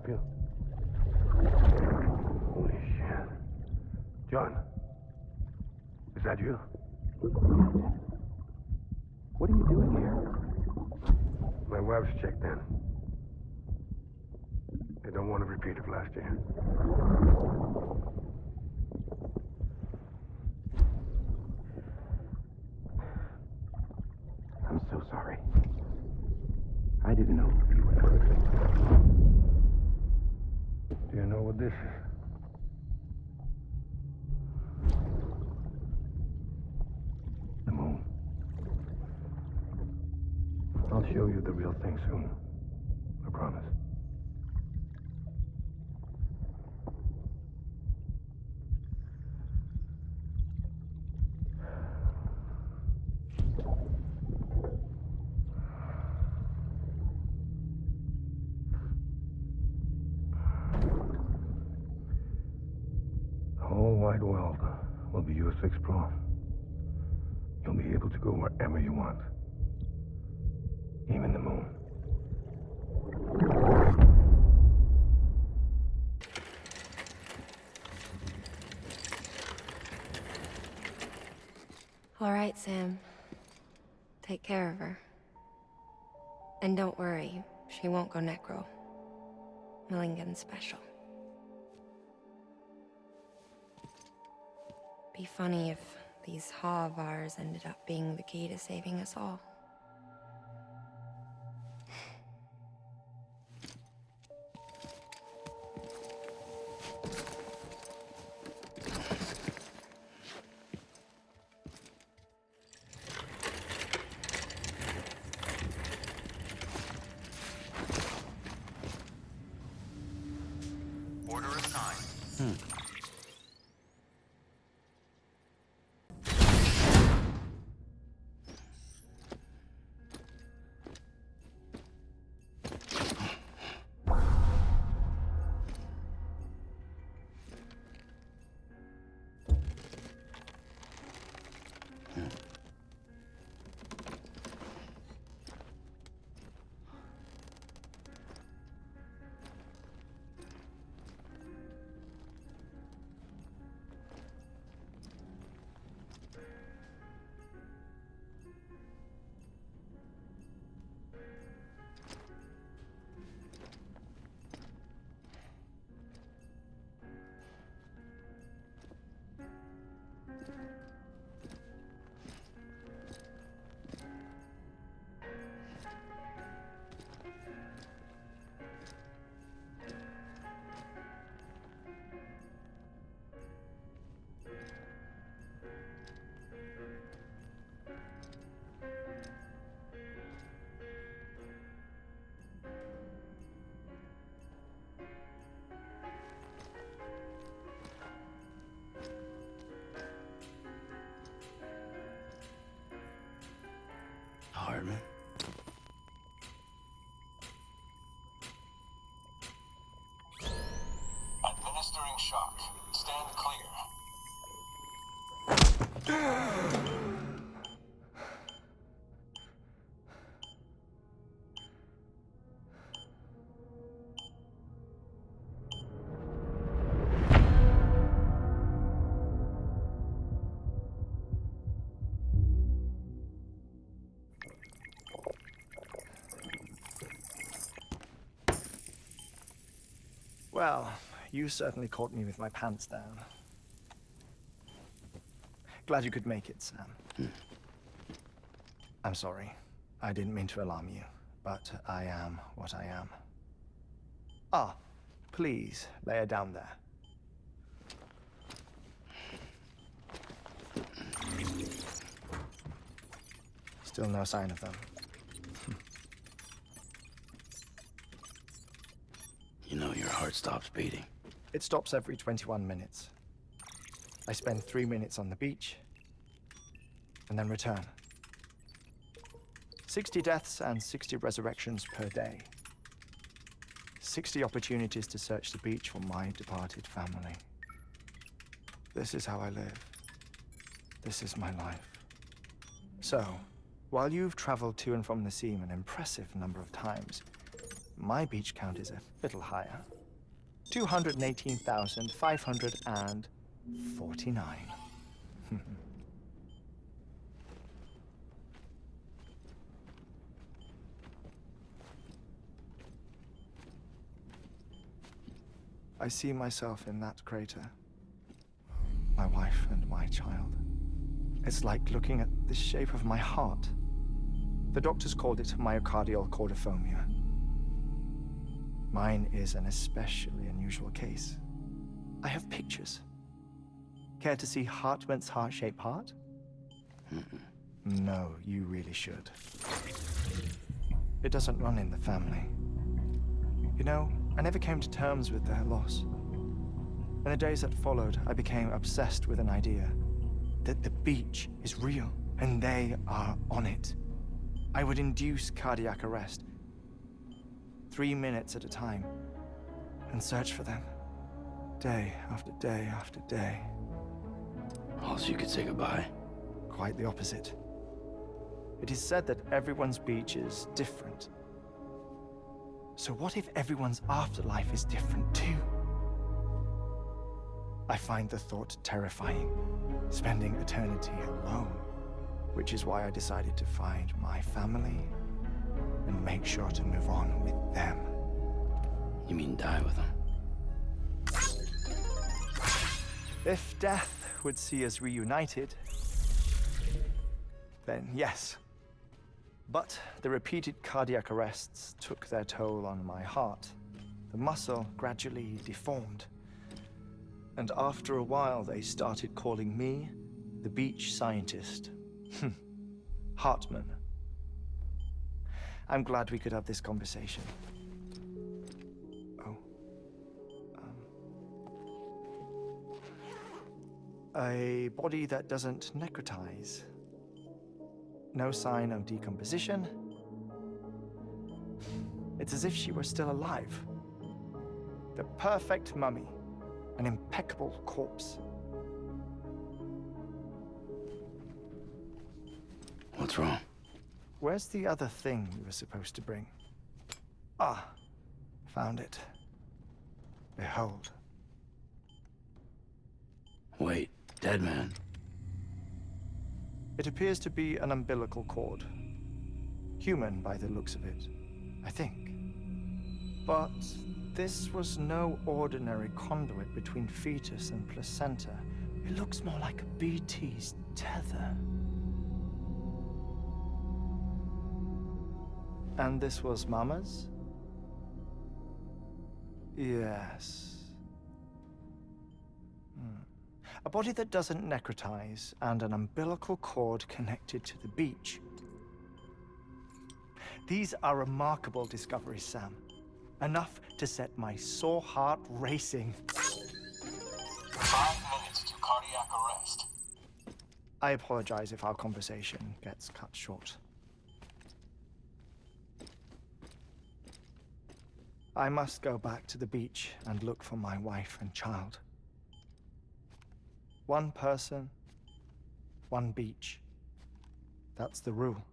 help you? Holy shit. John, is that you? What are you doing here? My wife's checked in. They don't want a repeat of last year. I'm so sorry. I didn't know you were hurt. Do you know what this is? The moon. I'll show you the real thing soon. I promise. The whole wide world will be yours to explore. You'll be able to go wherever you want. Even the moon. All right, Sam. Take care of her. And don't worry, she won't go necro. Millingen's special. Be funny if these Ha of ours ended up being the key to saving us all. Order assigned. Hardman? Administering shock. Stand clear. Well, you certainly caught me with my pants down. Glad you could make it, Sam. I'm sorry. I didn't mean to alarm you, but I am what I am. Ah, please, lay her down there. Still no sign of them. You know your heart stops beating. It stops every 21 minutes. I spend 3 minutes on the beach, and then return. 60 deaths and 60 resurrections per day. 60 opportunities to search the beach for my departed family. This is how I live. This is my life. So, while you've traveled to and from the seam an impressive number of times, My beach count is a little higher. 218,549. I see myself in that crater. My wife and my child. It's like looking at the shape of my heart. The doctors called it myocardial cordiformia. Mine is an especially unusual case. I have pictures. Care to see Hartman's heart-shaped heart? No, you really should. It doesn't run in the family. You know, I never came to terms with their loss. In the days that followed, I became obsessed with an idea that the beach is real and they are on it. I would induce cardiac arrest, 3 minutes at a time, and search for them, day after day after day. Oh, so you could say goodbye? Quite the opposite. It is said that everyone's beach is different. So what if everyone's afterlife is different too? I find the thought terrifying, spending eternity alone, which is why I decided to find my family and make sure to move on with them. You mean die with them? If death would see us reunited, then yes. But the repeated cardiac arrests took their toll on my heart. The muscle gradually deformed. And after a while, they started calling me the beach scientist. Hartman. I'm glad we could have this conversation. Oh. A body that doesn't necrotize. No sign of decomposition. It's as if she were still alive. The perfect mummy. An impeccable corpse. What's wrong? Where's the other thing you were supposed to bring? Ah, found it. Behold. Wait, dead man. It appears to be an umbilical cord. Human by the looks of it, I think. But this was no ordinary conduit between fetus and placenta. It looks more like a BT's tether. And this was Mama's? Yes. A body that doesn't necrotize and an umbilical cord connected to the beach. These are remarkable discoveries, Sam. Enough to set my sore heart racing. 5 minutes to cardiac arrest. I apologize if our conversation gets cut short. I must go back to the beach and look for my wife and child. One person, one beach. That's the rule.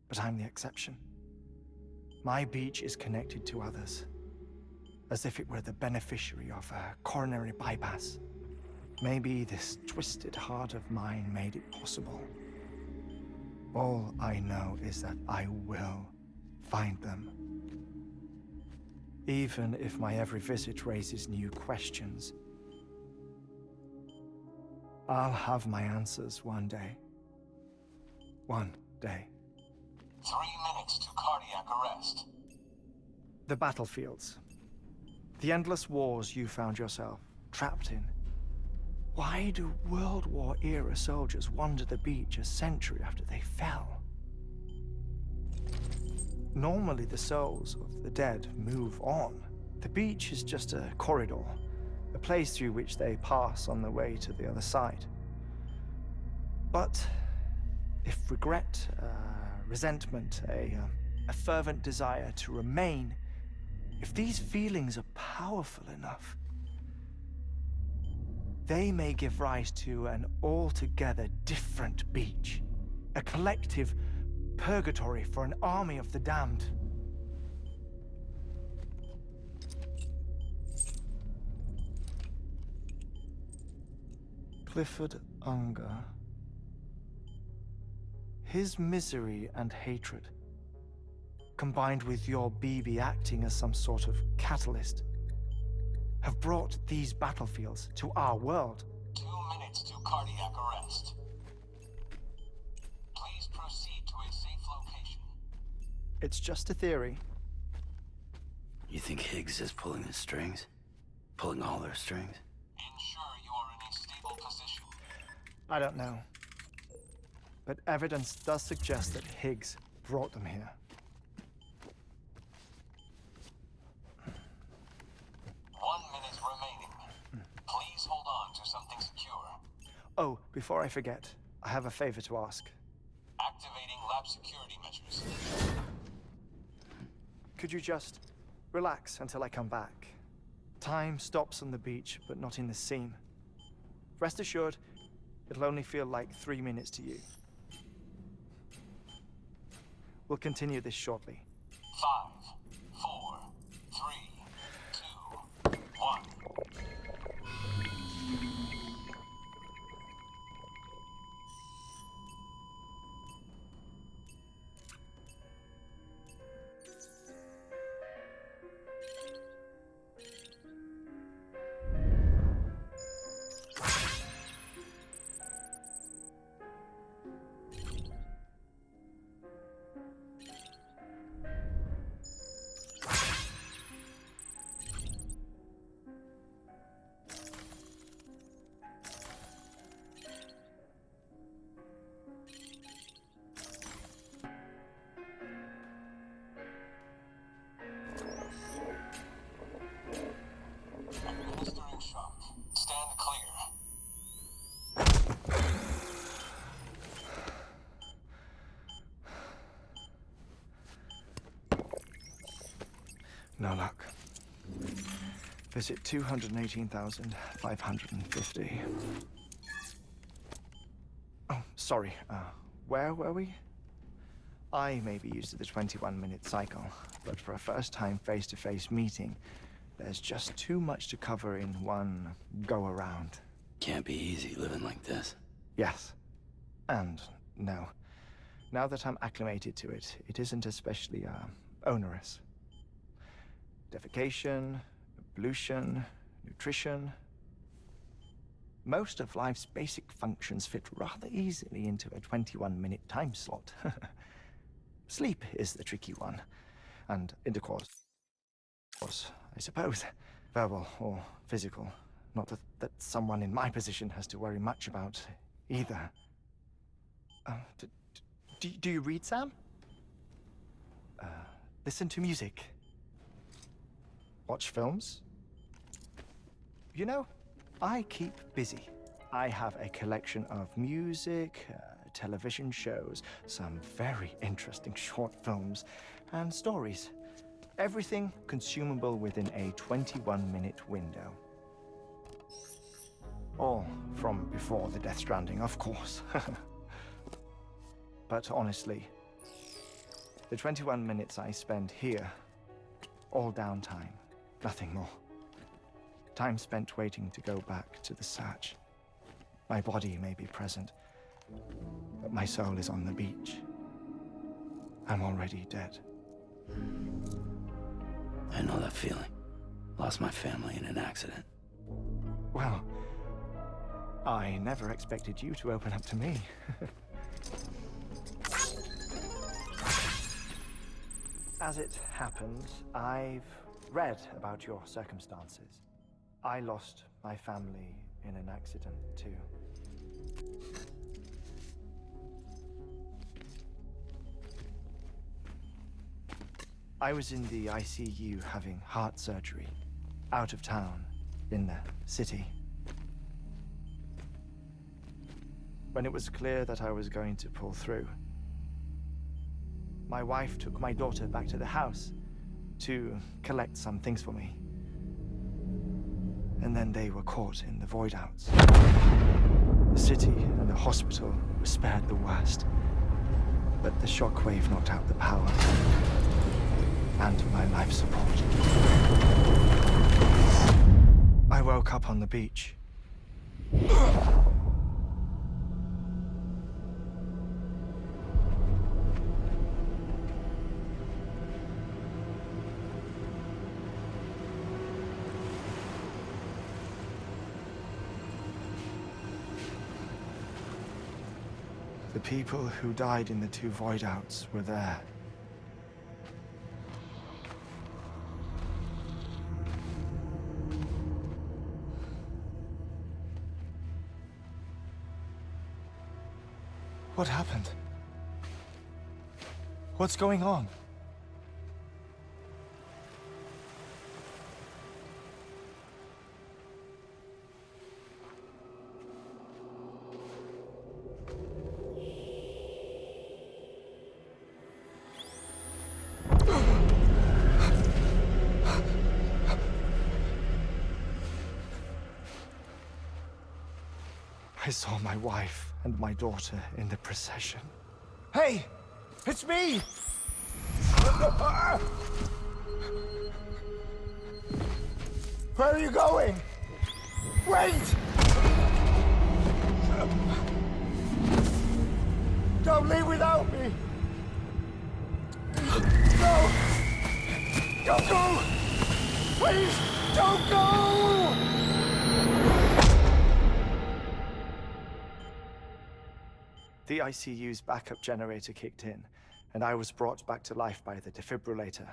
But I'm the exception. My beach is connected to others, as if it were the beneficiary of a coronary bypass. Maybe this twisted heart of mine made it possible. All I know is that I will find them. Even if my every visit raises new questions, I'll have my answers one day. One day. 3 minutes to cardiac arrest. The battlefields. The endless wars you found yourself trapped in. Why do World War era soldiers wander the beach a century after they fell? Normally the souls of the dead move on. The beach is just a corridor, a place through which they pass on the way to the other side. But if regret, resentment, a fervent desire to remain, if these feelings are powerful enough, they may give rise to an altogether different beach, a collective purgatory for an army of the damned. Clifford Unger. His misery and hatred, combined with your BB acting as some sort of catalyst, have brought these battlefields to our world. 2 minutes to cardiac arrest. Please proceed to a safe location. It's just a theory. You think Higgs is pulling the strings? Pulling all their strings? Ensure you are in a stable position. I don't know. But evidence does suggest that Higgs brought them here. 1 minute remaining. Please hold on to something secure. Oh, before I forget, I have a favor to ask. Activating lab security measures. Could you just relax until I come back? Time stops on the beach, but not in the scene. Rest assured, it'll only feel like 3 minutes to you. We'll continue this shortly. 5, 4, 3, 2, 1. Administering shock. Stand clear. No luck. Visit 218,550. Oh, sorry. Where were we? I may be used to the 21-minute cycle, but for a first-time face-to-face meeting, there's just too much to cover in one go-around. Can't be easy living like this. Yes. And no. Now that I'm acclimated to it, it isn't especially, onerous. Defecation, ablution, nutrition. Most of life's basic functions fit rather easily into a 21-minute time slot. Sleep is the tricky one, and intercourse, I suppose, verbal or physical. Not that someone in my position has to worry much about either. Do you read, Sam? Listen to music. Watch films? You know, I keep busy. I have a collection of music, television shows, some very interesting short films, and stories. Everything consumable within a 21-minute window. All from before the Death Stranding, of course. But honestly, the 21 minutes I spend here, all downtime, nothing more. Time spent waiting to go back to the search. My body may be present, but my soul is on the beach. I'm already dead. I know that feeling. Lost my family in an accident. Well, I never expected you to open up to me. As it happens, I've read about your circumstances. I lost my family in an accident, too. I was in the ICU having heart surgery, out of town, in the city. When it was clear that I was going to pull through, my wife took my daughter back to the house to collect some things for me. And then they were caught in the void-outs. The city and the hospital were spared the worst, but the shockwave knocked out the power and my life support. I woke up on the beach. The people who died in the 2 void outs were there. What happened? What's going on? I saw my wife and my daughter in the procession. Hey! It's me! Where are you going? Wait! Don't leave without me! No! Don't go! Please, don't go! The ICU's backup generator kicked in, and I was brought back to life by the defibrillator.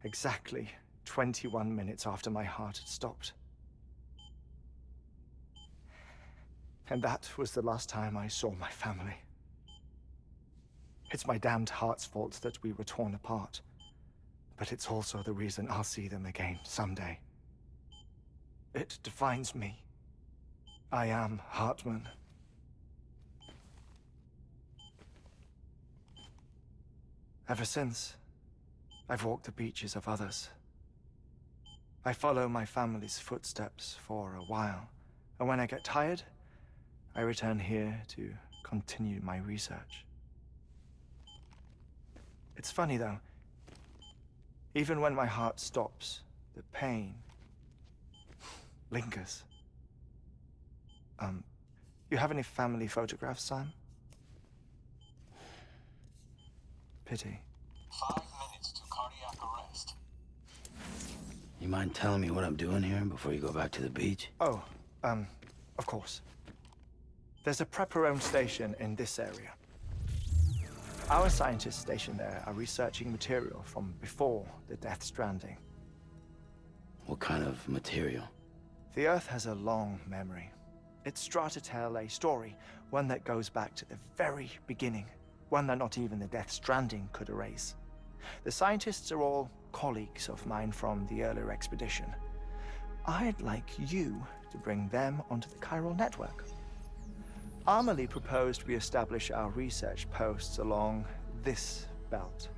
Exactly 21 minutes after my heart had stopped. And that was the last time I saw my family. It's my damned heart's fault that we were torn apart, but it's also the reason I'll see them again someday. It defines me. I am Hartman. Ever since, I've walked the beaches of others. I follow my family's footsteps for a while, and when I get tired, I return here to continue my research. It's funny though, even when my heart stops, the pain lingers. You have any family photographs, Sam? Pity. 5 minutes to cardiac arrest. You mind telling me what I'm doing here before you go back to the beach? Oh, of course. There's a prepper-owned station in this area. Our scientists stationed there are researching material from before the Death Stranding. What kind of material? The Earth has a long memory. It's trying to tell a story, one that goes back to the very beginning. One that not even the Death Stranding could erase. The scientists are all colleagues of mine from the earlier expedition. I'd like you to bring them onto the chiral network. Amelie proposed we establish our research posts along this belt.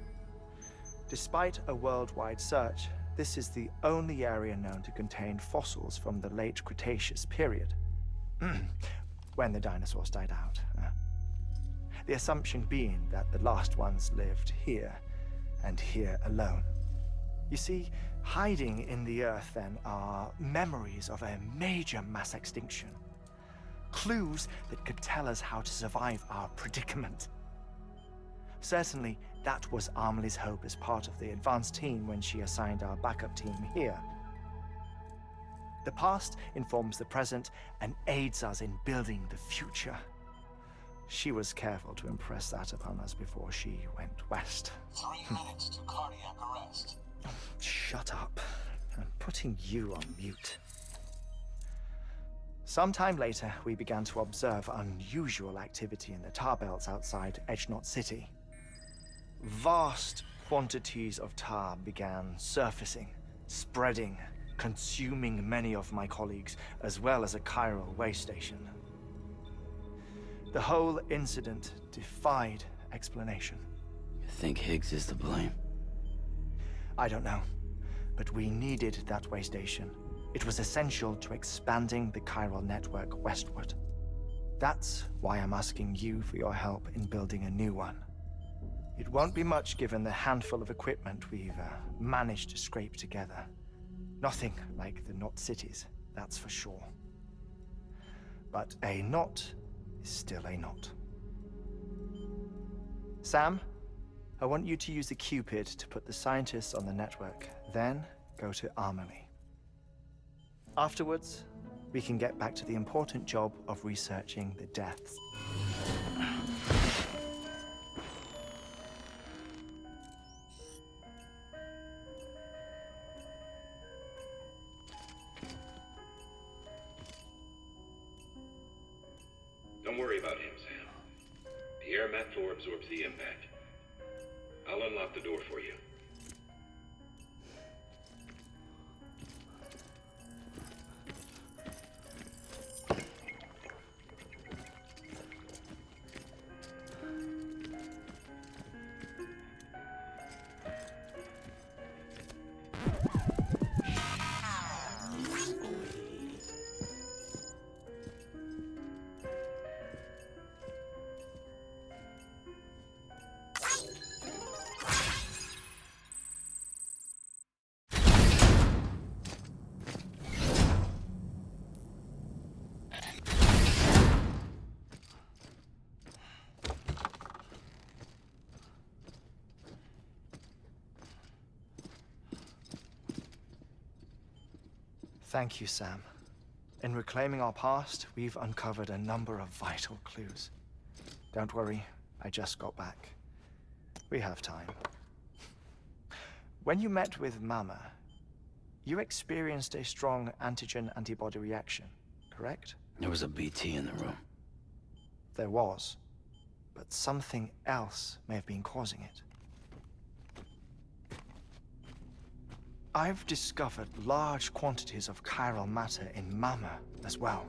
Despite a worldwide search, this is the only area known to contain fossils from the late Cretaceous period. When the dinosaurs died out. The assumption being that the last ones lived here, and here alone. You see, hiding in the Earth then are memories of a major mass extinction. Clues that could tell us how to survive our predicament. Certainly, that was Amelie's hope as part of the advanced team when she assigned our backup team here. The past informs the present and aids us in building the future. She was careful to impress that upon us before she went west. 3 minutes to cardiac arrest. Shut up. I'm putting you on mute. Sometime later, we began to observe unusual activity in the tar belts outside Edgenot City. Vast quantities of tar began surfacing, spreading, consuming many of my colleagues, as well as a chiral way station. The whole incident defied explanation. You think Higgs is to blame? I don't know, but we needed that way station. It was essential to expanding the chiral network westward. That's why I'm asking you for your help in building a new one. It won't be much given the handful of equipment we've managed to scrape together. Nothing like the knot cities, that's for sure. But a knot is still a knot. Sam, I want you to use the Cupid to put the scientists on the network, then go to Amelie. Afterwards, we can get back to the important job of researching the deaths. Don't worry about him, Sam. The air mat floor absorbs the impact. I'll unlock the door for you. Thank you, Sam. In reclaiming our past, we've uncovered a number of vital clues. Don't worry, I just got back. We have time. When you met with Mama, you experienced a strong antigen-antibody reaction, correct? There was a BT in the room. There was, but something else may have been causing it. I've discovered large quantities of chiral matter in Mama as well.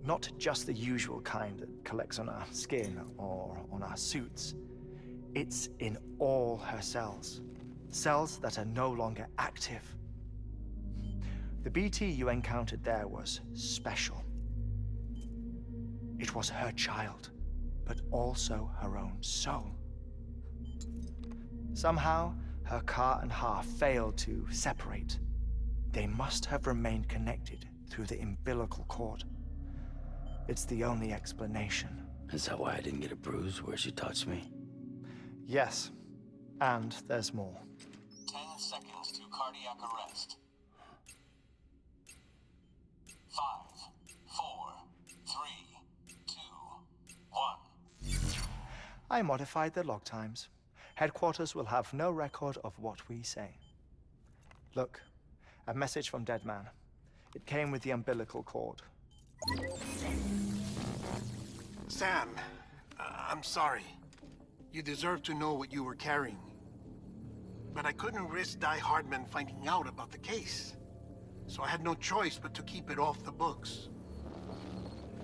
Not just the usual kind that collects on our skin or on our suits. It's in all her cells. Cells that are no longer active. The BT you encountered there was special. It was her child, but also her own soul. Somehow, her car and half failed to separate. They must have remained connected through the umbilical cord. It's the only explanation. Is that why I didn't get a bruise where she touched me? Yes, and there's more. 10 seconds to cardiac arrest. 5, 4, 3, 2, 1. I modified the log times. Headquarters will have no record of what we say. Look, a message from Dead Man. It came with the umbilical cord. Sam, I'm sorry. You deserve to know what you were carrying. But I couldn't risk Die Hardman finding out about the case. So I had no choice but to keep it off the books.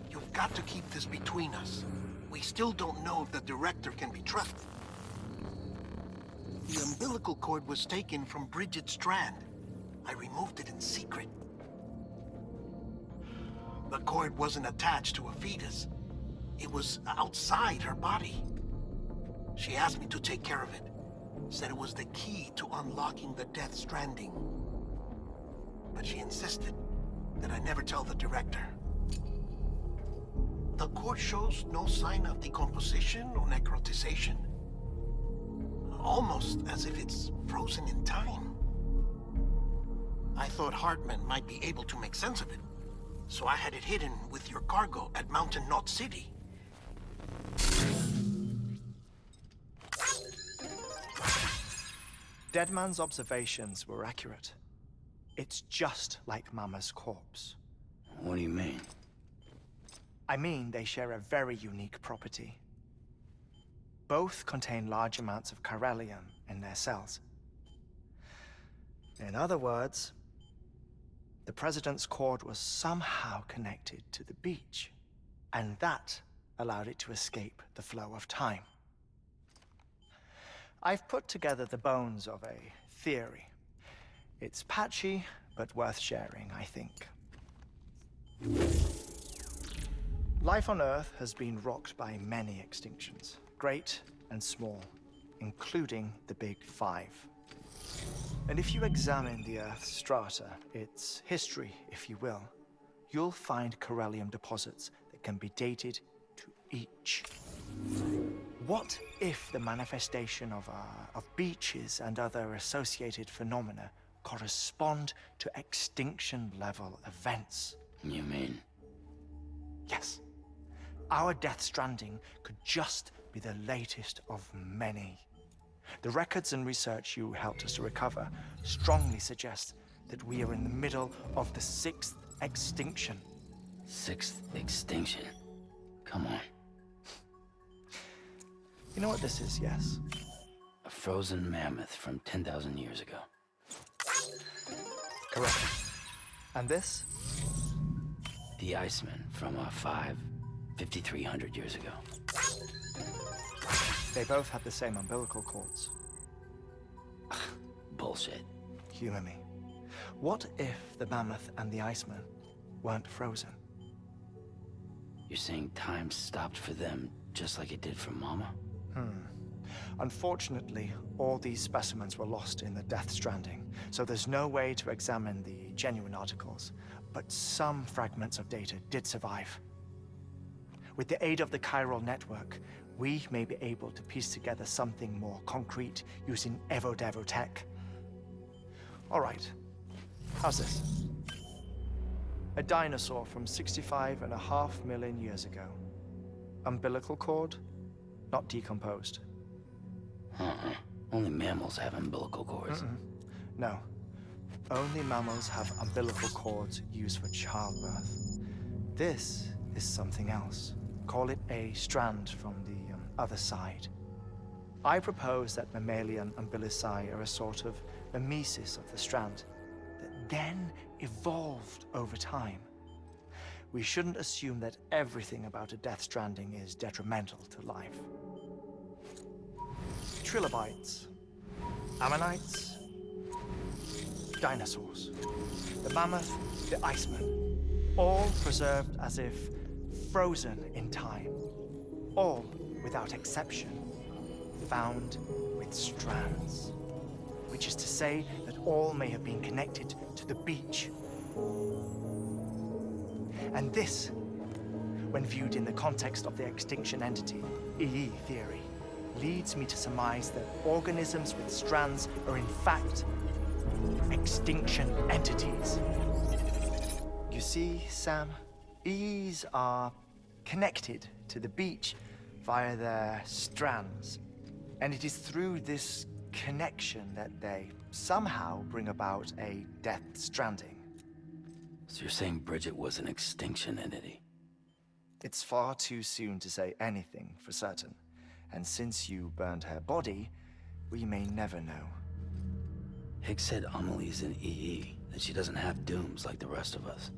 You've got to keep this between us. We still don't know if the director can be trusted. The umbilical cord was taken from Bridget Strand. I removed it in secret. The cord wasn't attached to a fetus. It was outside her body. She asked me to take care of it. Said it was the key to unlocking the Death Stranding. But she insisted that I never tell the director. The cord shows no sign of decomposition or necrotization. Almost as if it's frozen in time. I thought Hartman might be able to make sense of it, so I had it hidden with your cargo at Mountain Knot City. Deadman's observations were accurate. It's just like Mama's corpse. What do you mean? I mean, they share a very unique property. Both contain large amounts of chiralium in their cells. In other words, the President's cord was somehow connected to the beach, and that allowed it to escape the flow of time. I've put together the bones of a theory. It's patchy, but worth sharing, I think. Life on Earth has been rocked by many extinctions, great and small, including the Big Five. And if you examine the Earth's strata, its history, if you will, you'll find chiralium deposits that can be dated to each. What if the manifestation of beaches and other associated phenomena correspond to extinction-level events? You mean? Yes. Our Death Stranding could just be the latest of many. The records and research you helped us to recover strongly suggest that we are in the middle of the 6th extinction. 6th extinction? Come on. You know what this is, yes? A frozen mammoth from 10,000 years ago. Correct. And this? The Iceman from 5,300 years ago. They both had the same umbilical cords. Bullshit. Humor me. What if the mammoth and the Iceman weren't frozen? You're saying time stopped for them just like it did for Mama? Unfortunately, all these specimens were lost in the Death Stranding, so there's no way to examine the genuine articles. But some fragments of data did survive. With the aid of the chiral network, we may be able to piece together something more concrete using Evo-Devo tech. All right, how's this? A dinosaur from 65.5 million years ago. Umbilical cord, not decomposed. Only mammals have umbilical cords. No, only mammals have umbilical cords used for childbirth. This is something else. Call it a strand from the other side. I propose that mammalian umbilici are a sort of mimesis of the strand that then evolved over time. We shouldn't assume that everything about a Death Stranding is detrimental to life. Trilobites, ammonites, dinosaurs, the mammoth, the Iceman, all preserved as if frozen in time, all without exception found with strands, which is to say that all may have been connected to the beach. And this, when viewed in the context of the extinction entity, EE theory, leads me to surmise that organisms with strands are in fact extinction entities. You see, Sam, EEs are connected to the beach via their strands. And it is through this connection that they somehow bring about a Death Stranding. So you're saying Bridget was an extinction entity? It's far too soon to say anything for certain. And since you burned her body, we may never know. Higgs said Amelie's an EE, that she doesn't have dooms like the rest of us.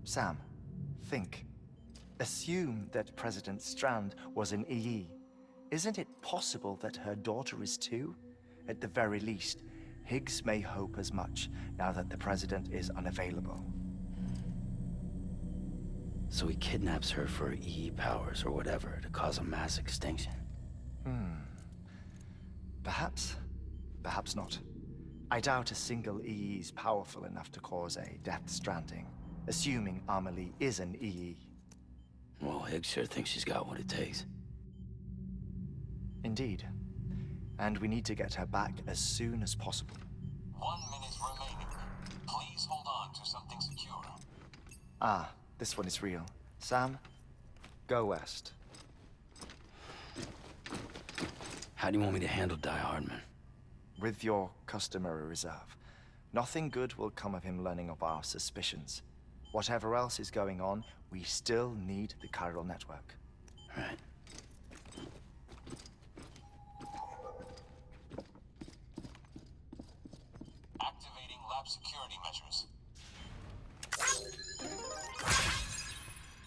Sam, think. Assume that President Strand was an EE. Isn't it possible that her daughter is too? At the very least, Higgs may hope as much now that the president is unavailable. So he kidnaps her for EE powers or whatever to cause a mass extinction. Perhaps. Perhaps not. I doubt a single EE is powerful enough to cause a Death Stranding, assuming Amelie is an EE. Well, Higgs sure thinks she's got what it takes. Indeed. And we need to get her back as soon as possible. 1 minute remaining. Please hold on to something secure. Ah, this one is real. Sam, go west. How do you want me to handle Die Hardman? With your customary reserve. Nothing good will come of him learning of our suspicions. Whatever else is going on, we still need the chiral network. Right. Activating lab security measures.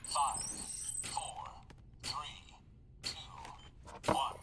5, 4, 3, 2, 1.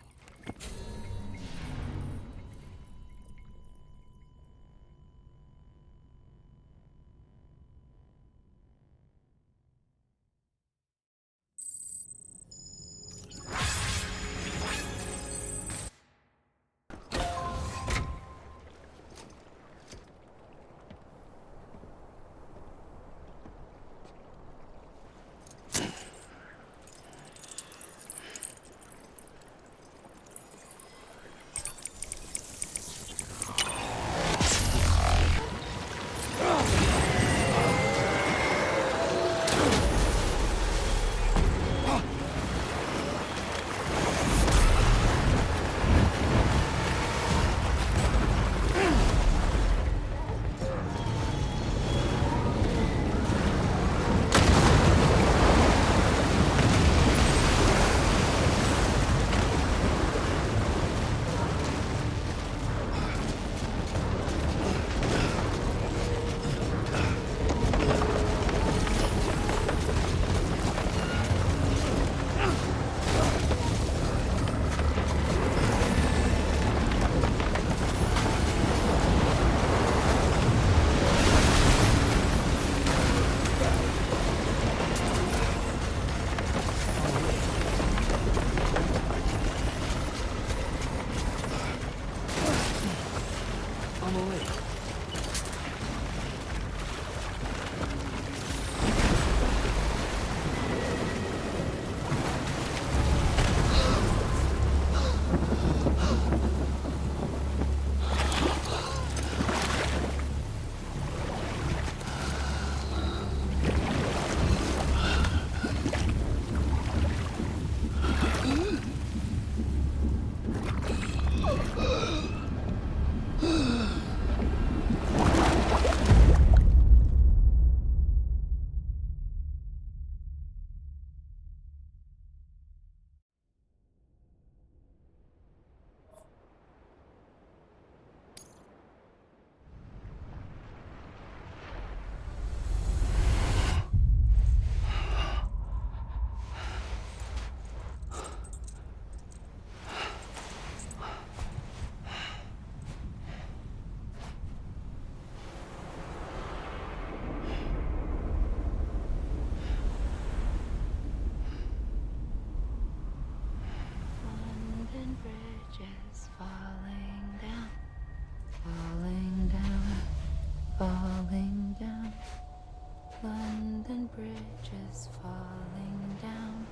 London Bridge is falling down,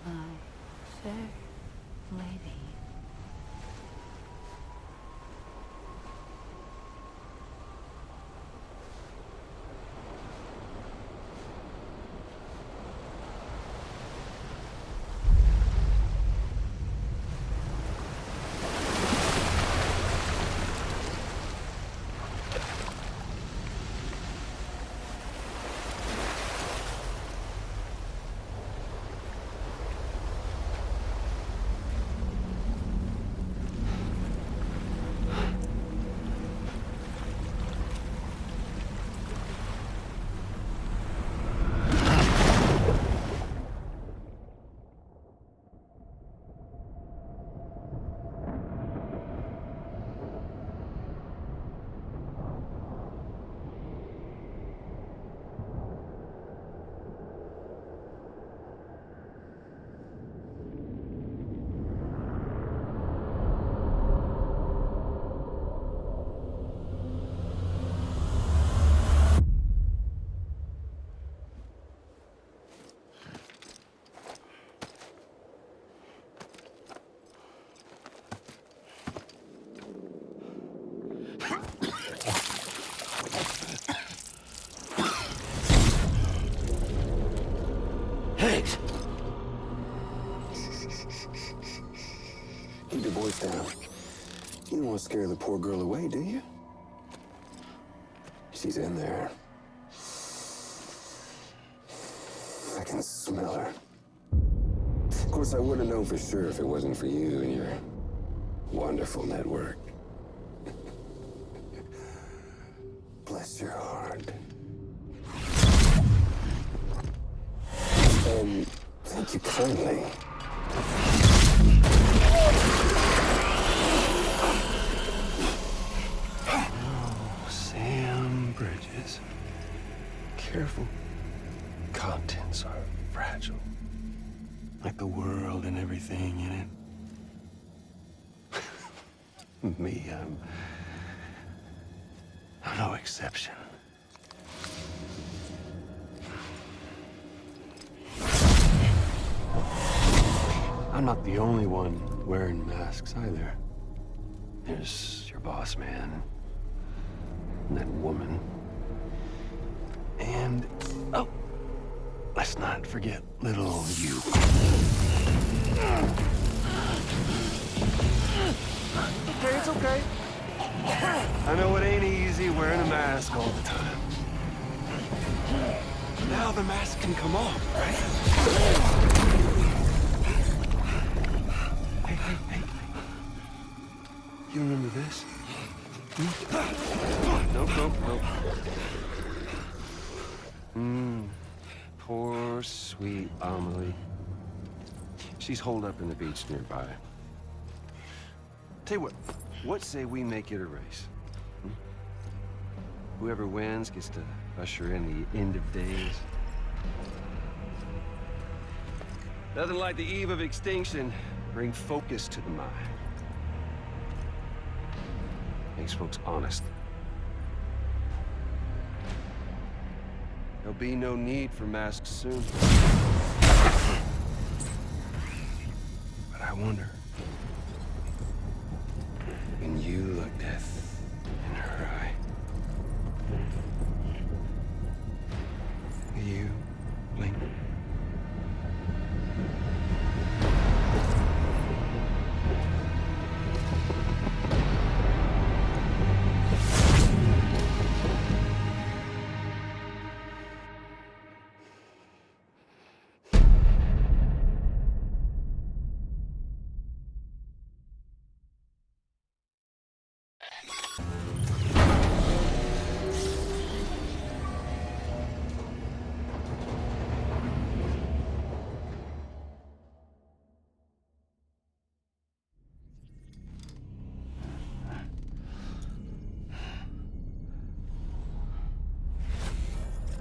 my fair lady. Higgs! Keep your voice down. You don't want to scare the poor girl away, do you? She's in there. I can smell her. Of course, I wouldn't have known for sure if it wasn't for you and your wonderful network. Bless your heart. And thank you kindly. Oh, Sam Bridges. Careful. Contents are fragile. Like the world and everything in it. Me, I'm no exception. I'm not the only one wearing masks either. There's your boss man, and that woman, and, oh, let's not forget little you. Okay, it's okay. I know it ain't easy wearing a mask all the time. Now the mask can come off, right? Hey. You remember this? Nope. Poor, sweet Amelie. She's holed up in the beach nearby. Tell you what say we make it a race? Whoever wins gets to usher in the end of days. Nothing like the eve of extinction. Bring focus to the mind. Makes folks honest. There'll be no need for masks soon. But I wonder, when you look death in her eye, will you blink?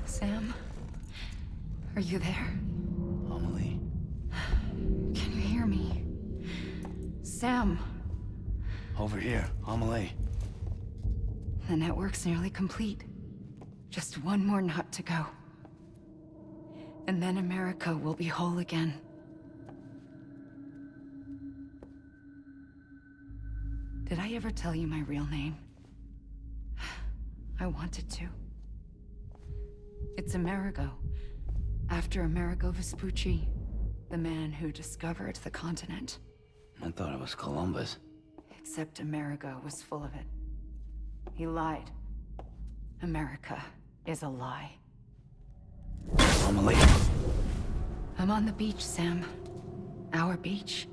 Sam? Are you there? Amelie? Can you hear me? Sam! Over here, Amelie. The network's nearly complete. Just one more knot to go. And then America will be whole again. Did I ever tell you my real name? I wanted to. It's Amerigo. After Amerigo Vespucci, the man who discovered the continent. I thought it was Columbus. Except Amerigo was full of it. He lied. America is a lie. Emily. I'm on the beach, Sam. Our beach.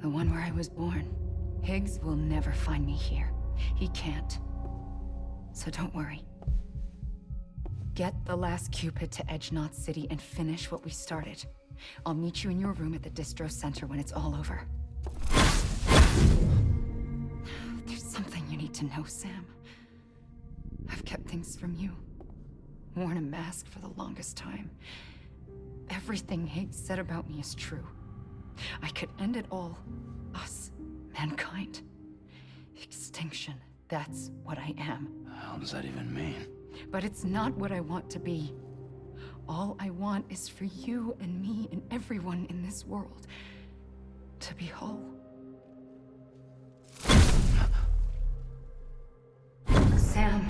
The one where I was born. Higgs will never find me here. He can't. So don't worry. Get the last Cupid to Edgenaught City and finish what we started. I'll meet you in your room at the distro center when it's all over. There's something you need to know, Sam. I've kept things from you. Worn a mask for the longest time. Everything Higgs said about me is true. I could end it all. Us. Mankind. Extinction. That's what I am. How does that even mean? But it's not what I want to be. All I want is for you and me and everyone in this world to be whole. Sam.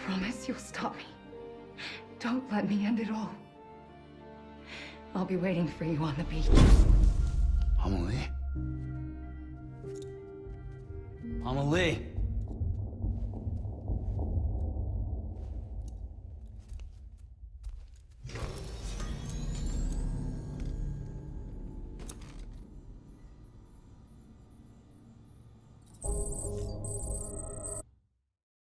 Promise you'll stop me. Don't let me end it all. I'll be waiting for you on the beach. Emily? Emily?